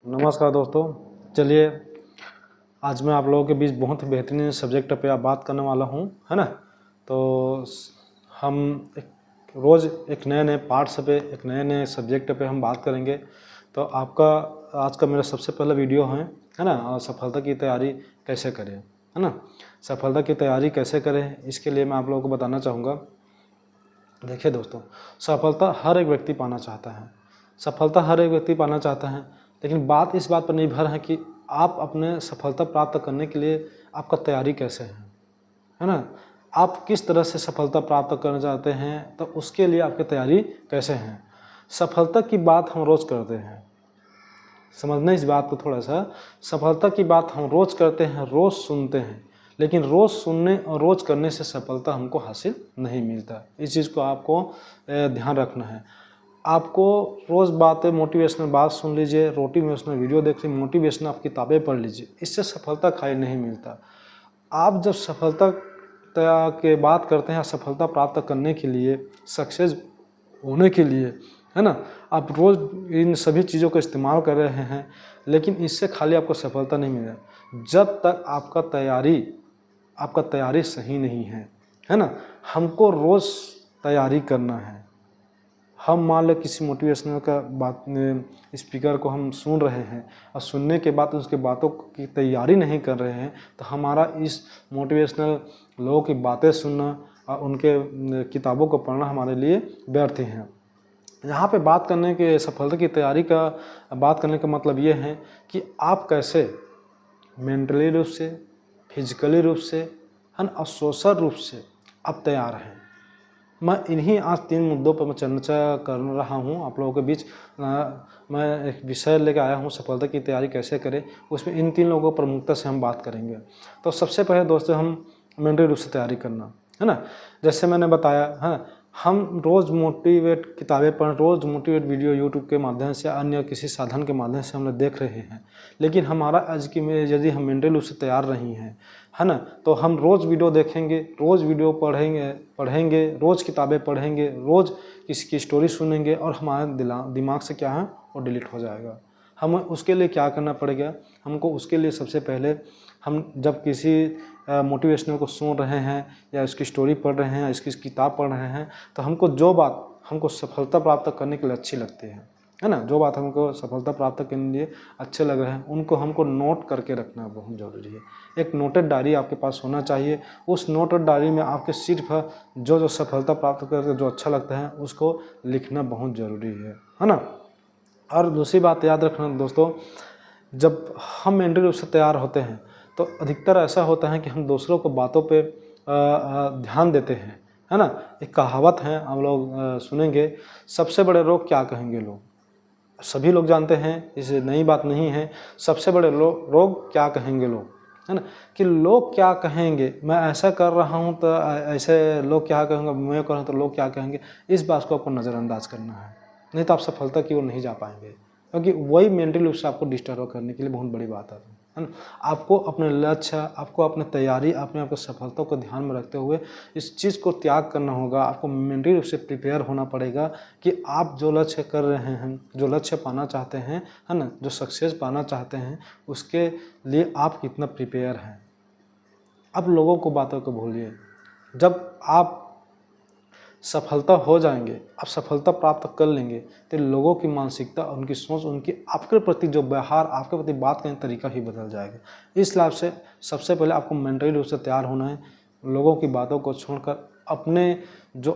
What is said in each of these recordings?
नमस्कार दोस्तों, चलिए आज मैं आप लोगों के बीच बहुत ही बेहतरीन सब्जेक्ट पे आप बात करने वाला हूँ, है ना। तो हम रोज़ एक नए नए पार्ट्स पे, एक नए नए सब्जेक्ट पे हम बात करेंगे। तो आपका आज का मेरा सबसे पहला वीडियो है ना, और सफलता की तैयारी कैसे करें, है ना। सफलता की तैयारी कैसे करें, इसके लिए मैं आप लोगों को बताना चाहूँगा। देखिए दोस्तों, सफलता हर एक व्यक्ति पाना चाहता है, सफलता हर एक व्यक्ति पाना चाहता है, लेकिन बात इस बात पर निर्भर है कि आप अपने सफलता प्राप्त करने के लिए आपका तैयारी कैसे है ना। आप किस तरह से सफलता प्राप्त करना चाहते हैं, तो उसके लिए आपकी तैयारी कैसे है। सफलता की बात हम रोज़ करते हैं, समझना इस बात को थोड़ा सा। सफलता की बात हम रोज़ करते हैं, रोज़ सुनते हैं, लेकिन रोज़ सुनने और रोज़ करने से सफलता हमको हासिल नहीं मिलता। इस चीज़ को आपको ध्यान रखना है। आपको रोज़ बातें, मोटिवेशनल बात सुन लीजिए, मोटिवेशनल वीडियो देख लीजिए, मोटिवेशनल आप किताबें पढ़ लीजिए, इससे सफलता खाली नहीं मिलता। आप जब सफलता के बात करते हैं, सफलता प्राप्त करने के लिए, सक्सेस होने के लिए, है ना, आप रोज़ इन सभी चीज़ों का इस्तेमाल कर रहे हैं, लेकिन इससे खाली आपको सफलता नहीं मिलेगा जब तक आपका तैयारी सही नहीं है ना। हमको रोज़ तैयारी करना है। हम मान लो किसी मोटिवेशनल का बात स्पीकर को हम सुन रहे हैं और सुनने के बाद उसके बातों की तैयारी नहीं कर रहे हैं, तो हमारा इस मोटिवेशनल लोगों की बातें सुनना और उनके किताबों को पढ़ना हमारे लिए व्यर्थ है। यहाँ पे बात करने के सफलता की तैयारी का बात करने का मतलब ये है कि आप कैसे मेंटली रूप से, फिजिकली रूप से, है ना, और सोशल रूप से आप तैयार हैं। मैं इन्हीं आज 3 मुद्दों पर मैं चर्चा कर रहा हूँ आप लोगों के बीच। मैं एक विषय लेकर आया हूँ, सफलता की तैयारी कैसे करें, उसमें इन 3 लोगों को प्रमुखता से हम बात करेंगे। तो सबसे पहले दोस्तों, हम मेंटली रूप से तैयारी करना, है ना। जैसे मैंने बताया है, हम रोज़ मोटिवेट किताबें पढ़, रोज़ मोटिवेट वीडियो यूट्यूब के माध्यम से, अन्य किसी साधन के माध्यम से हम लोग देख रहे हैं, लेकिन हमारा आज की में यदि हम मेंटली रूप से तैयार नहीं हैं, है ना, तो हम रोज़ वीडियो देखेंगे, रोज़ वीडियो पढ़ेंगे, रोज़ किताबें पढ़ेंगे, रोज़ किसी की स्टोरी सुनेंगे और हमारे दिमाग से क्या है वो डिलीट हो जाएगा। हम उसके लिए क्या करना पड़ेगा, हमको उसके लिए सबसे पहले हम जब किसी मोटिवेशनल को सुन रहे हैं या उसकी स्टोरी पढ़ रहे हैं, इसकी किताब पढ़ रहे हैं, तो हमको जो बात हमको सफलता प्राप्त करने के लिए अच्छी लगती है ना, जो बात हमको सफलता प्राप्त करने के लिए अच्छे लग रहे हैं, उनको हमको नोट करके रखना बहुत ज़रूरी है। एक नोटेड डायरी आपके पास होना चाहिए। उस नोटेड डायरी में आपके सिर्फ जो सफलता प्राप्त करके जो अच्छा लगता है उसको लिखना बहुत ज़रूरी है ना। और दूसरी बात याद रखना दोस्तों, जब हम मेंटली रूप से तैयार होते हैं तो अधिकतर ऐसा होता है कि हम दूसरों को बातों पे ध्यान देते हैं, है ना। एक कहावत है, हम लोग सुनेंगे, सबसे बड़े रोग क्या कहेंगे लोग। सभी लोग जानते हैं, इसे नई बात नहीं है। सबसे बड़े रोग क्या कहेंगे लोग, है ना, कि लोग क्या कहेंगे, मैं ऐसा कर रहा हूँ तो ऐसे लोग क्या कहेंगे, मैं कर रहा हूँ तो लोग क्या कहेंगे। इस बात को आपको नज़रअंदाज करना है, नहीं तो आप सफलता की ओर नहीं जा पाएंगे, क्योंकि वही मेंटली रूप से आपको डिस्टर्ब करने के लिए बहुत बड़ी बात है ना। आपको अपने लक्ष्य, आपको अपनी तैयारी, अपने आपको सफलता को ध्यान में रखते हुए इस चीज़ को त्याग करना होगा। आपको मेंटली रूप से प्रिपेयर होना पड़ेगा कि आप जो लक्ष्य कर रहे हैं, जो लक्ष्य पाना चाहते हैं, है ना, जो सक्सेस पाना चाहते हैं, उसके लिए आप कितना प्रिपेयर हैं। अब लोगों को बातों को भूलिए। जब आप सफलता हो जाएंगे, आप सफलता प्राप्त कर लेंगे, तो लोगों की मानसिकता, उनकी सोच, उनकी आपके प्रति जो व्यवहार, आपके प्रति बात करने का तरीका ही बदल जाएगा। इस लाभ से सबसे पहले आपको मेंटली रूप से तैयार होना है। लोगों की बातों को छोड़कर अपने जो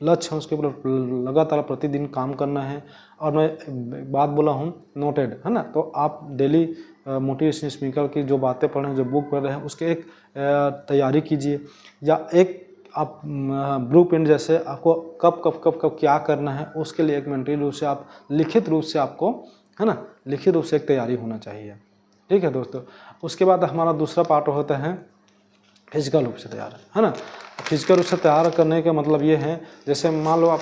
लक्ष्य है उसके ऊपर लगातार प्रतिदिन काम करना है। और मैं बात बोला हूँ नोटेड, है ना, तो आप डेली मोटिवेशनल स्पीकर की जो बातें पढ़ रहे हैं, जो बुक पढ़ रहे हैं, उसके एक तैयारी कीजिए, या एक आप ब्लूप्रिंट जैसे आपको कब क्या करना है, उसके लिए एक मेंटली रूप से आप लिखित रूप से आपको, है ना, लिखित रूप से एक तैयारी होना चाहिए। ठीक है दोस्तों। उसके बाद हमारा दूसरा पार्ट होता है फिजिकल रूप से तैयार, है ना। फिजिकल रूप से तैयार करने का मतलब ये है, जैसे मान लो आप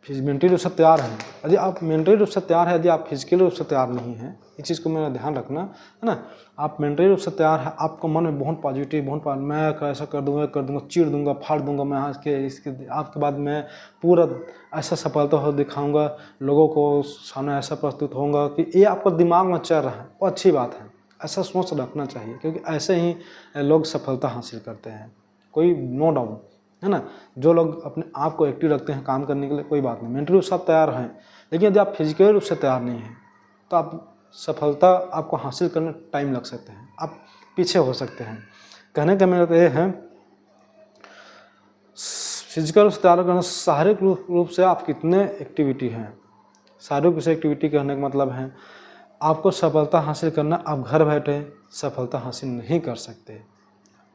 मेंटली रूप से तैयार हैं। यदि आप मेंटली रूप से तैयार है, यदि आप फिजिकली रूप से तैयार नहीं हैं, इस चीज़ को मेरा ध्यान रखना है ना। आप मेंटली रूप से तैयार है, आपको मन में बहुत पॉजिटिव, मैं ऐसा कर दूंगा, चीर दूंगा, फाड़ दूंगा, मैं आज के इसके आपके बाद मैं पूरा ऐसा सफलता हो दिखाऊंगा, लोगों को सामने ऐसा प्रस्तुत होऊंगा कि ये आपको दिमाग में चल रहा है, वो अच्छी बात है। ऐसा सोच रखना चाहिए, क्योंकि ऐसे ही लोग सफलता हासिल करते हैं, कोई नो डाउट, है ना। जो लोग अपने आप को एक्टिव रखते हैं काम करने के लिए, कोई बात नहीं, मेंटली रूप से आप तैयार हैं। लेकिन यदि आप फिजिकली रूप से तैयार नहीं हैं, तो आप सफलता आपको हासिल करने टाइम लग सकते हैं, आप पीछे हो सकते हैं। कहने का मेरा तो ये है, फिजिकल रूप से तैयार करना, शारीरिक रूप से आप कितने एक्टिविटी हैं। शारीरिक रूप से एक्टिविटी कहने का मतलब है आपको सफलता हासिल करना, आप घर बैठे सफलता हासिल नहीं कर सकते।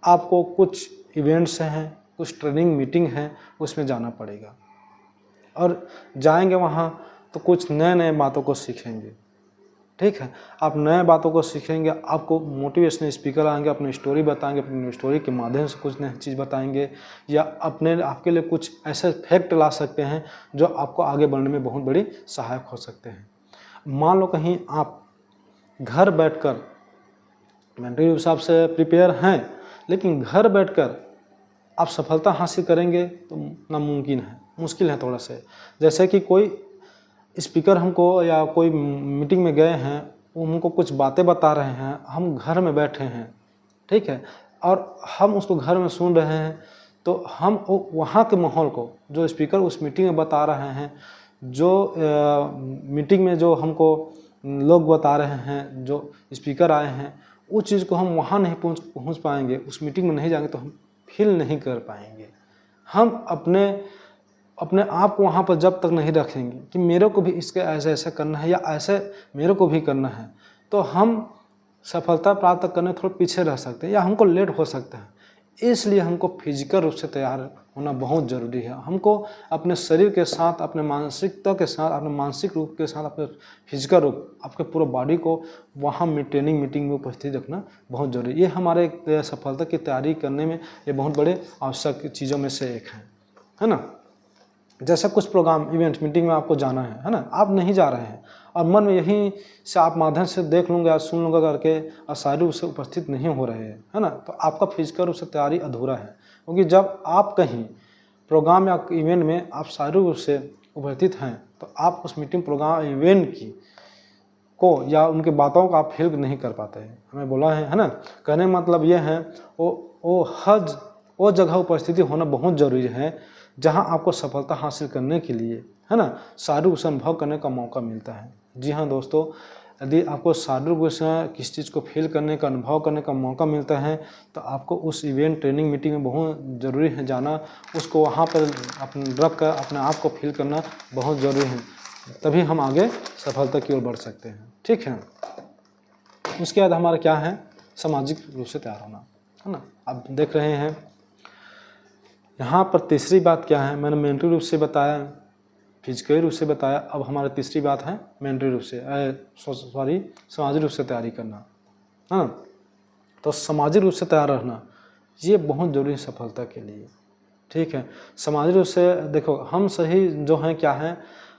आपको कुछ इवेंट्स हैं, कुछ ट्रेनिंग मीटिंग है, उसमें जाना पड़ेगा, और जाएंगे वहाँ तो कुछ नए नए बातों को सीखेंगे। ठीक है, आप नए बातों को सीखेंगे, आपको मोटिवेशनल स्पीकर आएंगे, अपनी स्टोरी बताएंगे, अपनी स्टोरी के माध्यम से कुछ नई चीज़ बताएंगे, या आपके लिए कुछ ऐसे फैक्ट ला सकते हैं जो आपको आगे बढ़ने में बहुत बड़ी सहायक हो सकते हैं। मान लो कहीं आप घर बैठकर मेंटली हिसाब से प्रिपेयर हैं, लेकिन घर बैठकर आप सफलता हासिल करेंगे तो नामुमकिन है, मुश्किल है थोड़ा सा। जैसे कि कोई स्पीकर हमको, या कोई मीटिंग में गए हैं, वो हमको कुछ बातें बता रहे हैं, हम घर में बैठे हैं, ठीक है, और हम उसको घर में सुन रहे हैं, तो हम वहाँ के माहौल को, जो स्पीकर उस मीटिंग में बता रहे हैं, जो मीटिंग में जो हमको लोग बता रहे हैं, जो स्पीकर आए हैं, उस चीज़ को हम वहाँ नहीं पहुँच पाएंगे, उस मीटिंग में नहीं जाएंगे तो हम फील नहीं कर पाएंगे। हम अपने आप को वहाँ पर जब तक नहीं रखेंगे कि मेरे को भी इसके ऐसे ऐसे करना है, या ऐसे मेरे को भी करना है, तो हम सफलता प्राप्त करने थोड़ा पीछे रह सकते हैं, या हमको लेट हो सकता है। इसलिए हमको फिजिकल रूप से तैयार होना बहुत ज़रूरी है। हमको अपने शरीर के साथ, अपने मानसिकता के साथ, अपने मानसिक रूप के साथ, अपने फिजिकल रूप, आपके पूरे बॉडी को वहाँ ट्रेनिंग मीटिंग में उपस्थित रखना बहुत ज़रूरी है। ये हमारे सफलता की तैयारी करने में ये बहुत बड़े आवश्यक चीज़ों में से एक है ना। जैसे कुछ प्रोग्राम, इवेंट, मीटिंग में आपको जाना है ना, आप नहीं जा रहे हैं, और मन में यहीं से आप माध्यम से देख लूँगा या सुन लूँगा करके, और शारीरिक रूप से उपस्थित नहीं हो रहे हैं, है ना, तो आपका फिजिकल रूप से तैयारी अधूरा है। क्योंकि जब आप कहीं प्रोग्राम या इवेंट में आप शारीरिक रूप से उपस्थित हैं, तो आप उस मीटिंग, प्रोग्राम, इवेंट को या उनके बातों को आप फील नहीं कर पाते हैं। हमें बोला है ना, कहने मतलब ये है, वो जगह उपस्थिति होना बहुत ज़रूरी है जहां आपको सफलता हासिल करने के लिए, है ना, शारीरिक रूप से अनुभव करने का मौका मिलता है। जी हाँ दोस्तों, यदि आपको शारीरिक रूप से किसी चीज़ को फील करने का, अनुभव करने का मौका मिलता है, तो आपको उस इवेंट, ट्रेनिंग, मीटिंग में बहुत ज़रूरी है जाना, उसको वहाँ पर रख कर अपने आप को फील करना बहुत ज़रूरी है, तभी हम आगे सफलता की ओर बढ़ सकते हैं। ठीक है, उसके बाद हमारा क्या है, सामाजिक रूप से तैयार होना, है ना। आप देख रहे हैं यहाँ पर तीसरी बात क्या है, मैंने मेंटली रूप से बताया, फिजिकली रूप से बताया, अब हमारी तीसरी बात है मेंटली रूप से, सामाजिक रूप से तैयारी करना, है ना। तो सामाजिक रूप से तैयार रहना ये बहुत ज़रूरी है सफलता के लिए। ठीक है, सामाजिक रूप से देखो, हम सही जो हैं क्या हैं,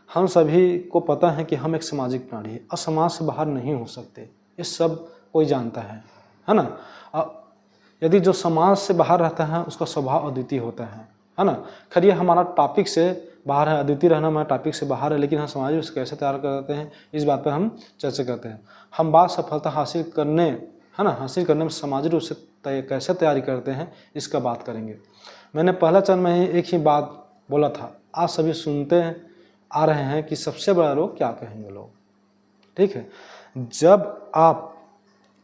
हम सभी को पता है कि हम एक सामाजिक प्राणी हैं और समाज से बाहर नहीं हो सकते, ये सब कोई जानता है ना। यदि जो समाज से बाहर रहता है उसका स्वभाव अद्वितीय होता है ना। खैर ये हमारा टॉपिक से बाहर है, अद्वितीय रहना हमारा टॉपिक से बाहर है, लेकिन हम समाज रूप से कैसे तैयार करते हैं इस बात पर हम चर्चा करते हैं। हम बात सफलता हासिल करने, है ना, हासिल करने में सामाजिक रूप से कैसे तैयारी करते हैं इसका बात करेंगे। मैंने पहला चरण में ही एक ही बात बोला था, आप सभी सुनते आ रहे हैं कि सबसे बड़ा लोग क्या कहेंगे लोग। ठीक है, जब आप,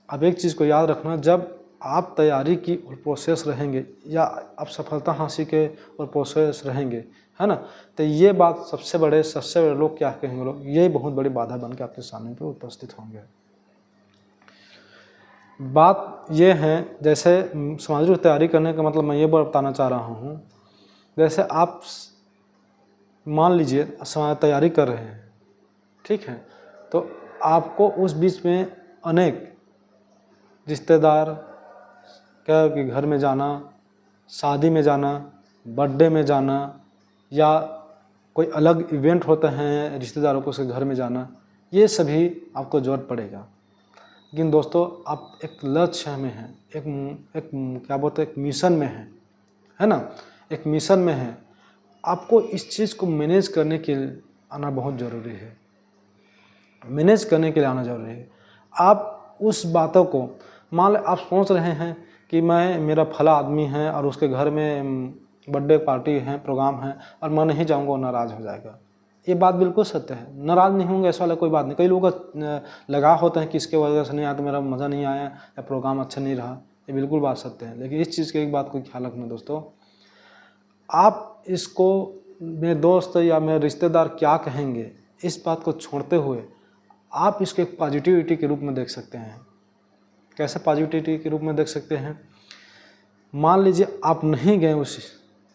अब एक चीज़ को याद रखना, जब आप तैयारी की और प्रोसेस रहेंगे, या आप सफलता हासिल के और प्रोसेस रहेंगे, है ना, तो ये बात सबसे बड़े लोग क्या कहेंगे लोग, ये बहुत बड़ी बाधा बन के आपके सामने पे उपस्थित होंगे। बात ये है, जैसे सामाजिक रूप से तैयारी करने का मतलब मैं ये बताना चाह रहा हूँ, जैसे आप मान लीजिए तैयारी कर रहे हैं, ठीक है, तो आपको उस बीच में अनेक रिश्तेदार क्या कि घर में जाना, शादी में जाना, बर्थडे में जाना, या कोई अलग इवेंट होते हैं, रिश्तेदारों को उसके घर में जाना, ये सभी आपको ज़रूरत पड़ेगा। लेकिन दोस्तों आप एक लक्ष्य में हैं, एक क्या बोलते हैं, एक मिशन में है ना, एक मिशन में है, आपको इस चीज़ को मैनेज करने के लिए आना बहुत ज़रूरी है, मैनेज करने के लिए आना ज़रूरी है। आप उस बातों को, मान लें आप सोच रहे हैं कि मेरा फला आदमी है और उसके घर में बर्थडे पार्टी है, प्रोग्राम है और मैं नहीं जाऊँगा, वो नाराज़ हो जाएगा। ये बात बिल्कुल सत्य है, नाराज़ नहीं होंगे ऐसा वाला कोई बात नहीं। कई लोगों का लगाव होता है कि इसके वजह से नहीं आया तो मेरा मज़ा नहीं आया या प्रोग्राम अच्छा नहीं रहा, ये बिल्कुल बात सत्य है। लेकिन इस चीज़ की एक बात को ख्याल रखना दोस्तों, आप इसको मेरे दोस्त या मेरे रिश्तेदार क्या कहेंगे, इस बात को छोड़ते हुए आप इसको एक पॉजिटिविटी के रूप में देख सकते हैं। कैसे पॉजिटिविटी के रूप में देख सकते हैं? मान लीजिए आप नहीं गए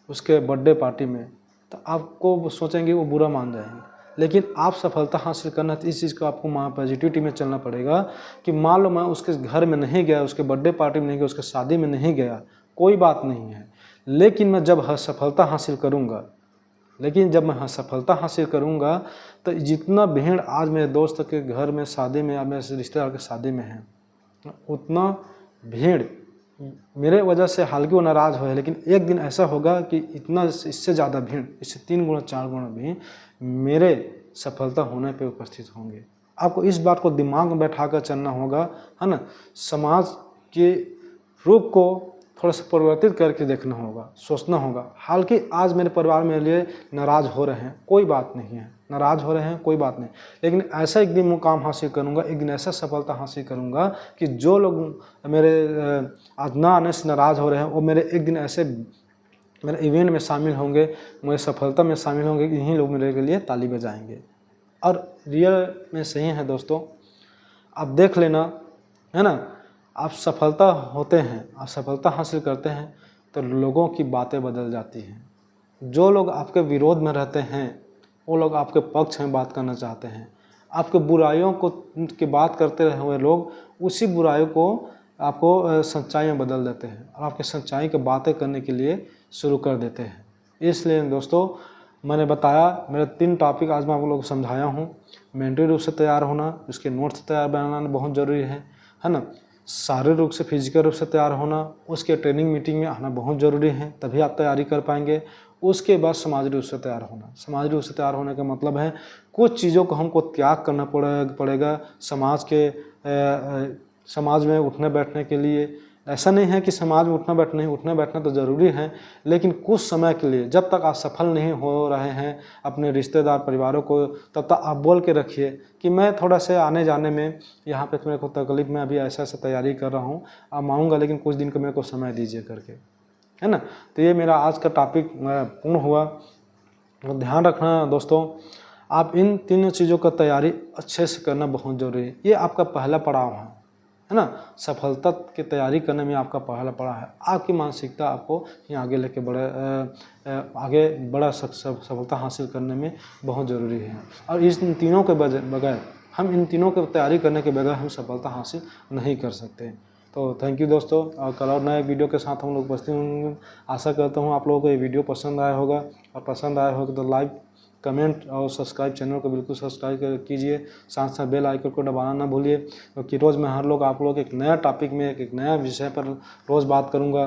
उसके बर्थडे पार्टी में, तो आपको सोचेंगे वो बुरा मान जाएंगे, लेकिन आप सफलता हासिल करना तो इस चीज़ को आपको पॉजिटिविटी में चलना पड़ेगा कि मान लो मैं उसके घर में नहीं गया, उसके बर्थडे पार्टी में नहीं गया, उसके शादी में नहीं गया, कोई बात नहीं है, लेकिन मैं जब सफलता हासिल करूँगा तो जितना भीड़ आज मेरे दोस्त के घर में शादी में या मेरे रिश्तेदार के शादी में है, उतना भीड़ मेरे वजह से, हालांकि वो नाराज़ हो, लेकिन एक दिन ऐसा होगा कि इतना, इससे ज़्यादा भीड़, इससे 3 गुना 4 गुना भीड़ मेरे सफलता होने पे उपस्थित होंगे। आपको इस बात को दिमाग में बैठा कर चलना होगा, है ना। समाज के रूप को थोड़ा सा परिवर्तित करके देखना होगा, सोचना होगा। हालांकि आज मेरे परिवार मेरे लिए नाराज़ हो रहे हैं, कोई बात नहीं है, नाराज़ हो रहे हैं कोई बात नहीं, लेकिन ऐसा एक दिन मुकाम हासिल करूंगा, एक दिन ऐसा सफलता हासिल करूंगा कि जो लोग मेरे आज ना आने से नाराज़ हो रहे हैं, वो मेरे एक दिन ऐसे मेरे इवेंट में शामिल होंगे, मेरे सफलता में शामिल होंगे, यही लोग मेरे के लिए ताली बजाएंगे। और रियल में सही है दोस्तों, आप देख लेना, है ना। आप सफलता होते हैं, आप सफलता हासिल करते हैं तो लोगों की बातें बदल जाती हैं। जो लोग आपके विरोध में रहते हैं वो लोग आपके पक्ष में बात करना चाहते हैं। आपके बुराइयों को की बात करते रहे हुए लोग उसी बुराइयों को आपको सच्चाई में बदल देते हैं और आपके सच्चाई की बातें करने के लिए शुरू कर देते हैं। इसलिए दोस्तों मैंने बताया, मेरे 3 टॉपिक आज मैं आप लोगों को समझाया हूँ। मेंटली रूप से तैयार होना, उसके नोट्स तैयार बनाना बहुत ज़रूरी है ना। शारीरिक रूप से, फिजिकल रूप से तैयार होना, उसके ट्रेनिंग मीटिंग में आना बहुत ज़रूरी है, तभी आप तैयारी कर पाएंगे। उसके बाद समाज रूप से तैयार होना, समाज रूप से तैयार होने का मतलब है कुछ चीज़ों को हमको त्याग करना पड़ेगा समाज में उठने बैठने के लिए। ऐसा नहीं है कि समाज में उठना बैठना तो ज़रूरी है, लेकिन कुछ समय के लिए, जब तक आप सफल नहीं हो रहे हैं अपने रिश्तेदार परिवारों को, तब तक आप बोल के रखिए कि मैं थोड़ा से आने जाने में यहाँ पे मेरे को तकलीफ में अभी ऐसा तैयारी कर रहा हूँ, अब आऊँगा, लेकिन कुछ दिन का मेरे को समय दीजिए करके, है ना। तो ये मेरा आज का टॉपिक पूर्ण हुआ। तो ध्यान रखना दोस्तों, आप इन 3 चीज़ों का तैयारी अच्छे से करना बहुत ज़रूरी है। ये आपका पहला पड़ाव है ना। सफलता की तैयारी करने में आपका पहला पड़ाव है। आपकी मानसिकता आपको आगे लेके आगे बड़ा सफलता हासिल करने में बहुत ज़रूरी है। और इन तीनों के बगैर, हम इन तीनों की तैयारी करने के बगैर हम सफलता हासिल नहीं कर सकते। तो थैंक यू दोस्तों, और कल और नए वीडियो के साथ हम लोग उपस्थित होंगे। आशा करता हूँ आप लोगों को ये वीडियो पसंद आया होगा, और पसंद आया होगा तो लाइक, कमेंट और सब्सक्राइब, चैनल को बिल्कुल सब्सक्राइब कीजिए। साथ साथ बेल आइकन को दबाना ना भूलिए, क्योंकि रोज़ मैं हर लोग आप लोग एक नया टॉपिक में, एक नया विषय पर रोज़ बात करूँगा।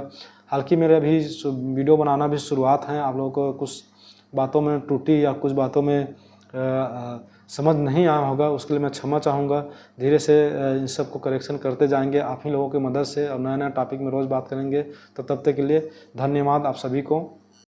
हालांकि मेरे अभी वीडियो बनाना भी शुरुआत है, आप लोगों को कुछ बातों में त्रुटि या कुछ बातों में समझ नहीं आया होगा, उसके लिए मैं क्षमा चाहूँगा। धीरे से इन सब को करेक्शन करते जाएंगे आप ही लोगों की मदद से, और नया नया टॉपिक में रोज़ बात करेंगे। तो तब तक के लिए धन्यवाद आप सभी को।